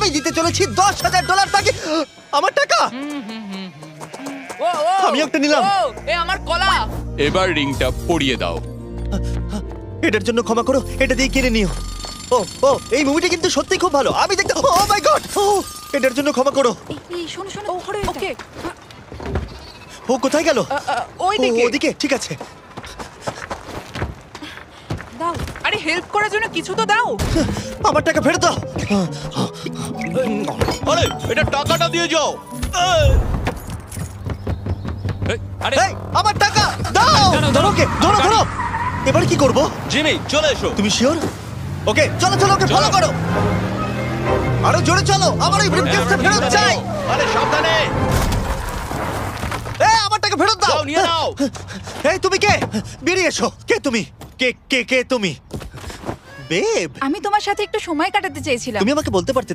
আমি দিতে চলেছি $10,000 তাকে। আমার টাকা ও ও আমি একটা নিলাম। ও এ আমার কলা। এবার রিংটা পরিয়ে দাও। এটার জন্য ক্ষমা করো, এটা দিয়ে কিনে নিও। ও ও এই মুভিটা কিন্তু সত্যি খুব ভালো, আমি দেখতে। ও মাই গড, এটার জন্য ক্ষমা করো। এই শোনো শোনো ওকে ও কোথায় গেল? ওই ও, দিকে। ওদিকে, ঠিক আছে। দাও। আরে হেল্প করার জন্য কিছু তো দাও। আমার টাকা ফেরত দাও। আরে এটা টাকাটা দিয়ে যাও। আরে এই, আমার টাকা দাও। ধরো ওকে, ধরো ধরো। এবার কি করব? জিমি চলে এসো। তুমি শিওর? ওকে চলো চলো, ওকে ফলো করো। আরো জোরে চলো, আমার এই ব্রিফকেসটা ফেরত চাই। আরে সাবধানে। এই আমার টাকা ফেরত দাও। যাও নিয়ে নাও। এই তুমি কে? বেরিয়ে এসো। কে তুমি? কে কে কে তুমি? বেব, আমি তোমার সাথে একটু সময় কাটাতে চেয়েছিলাম। তুমি আমাকে বলতে পারতে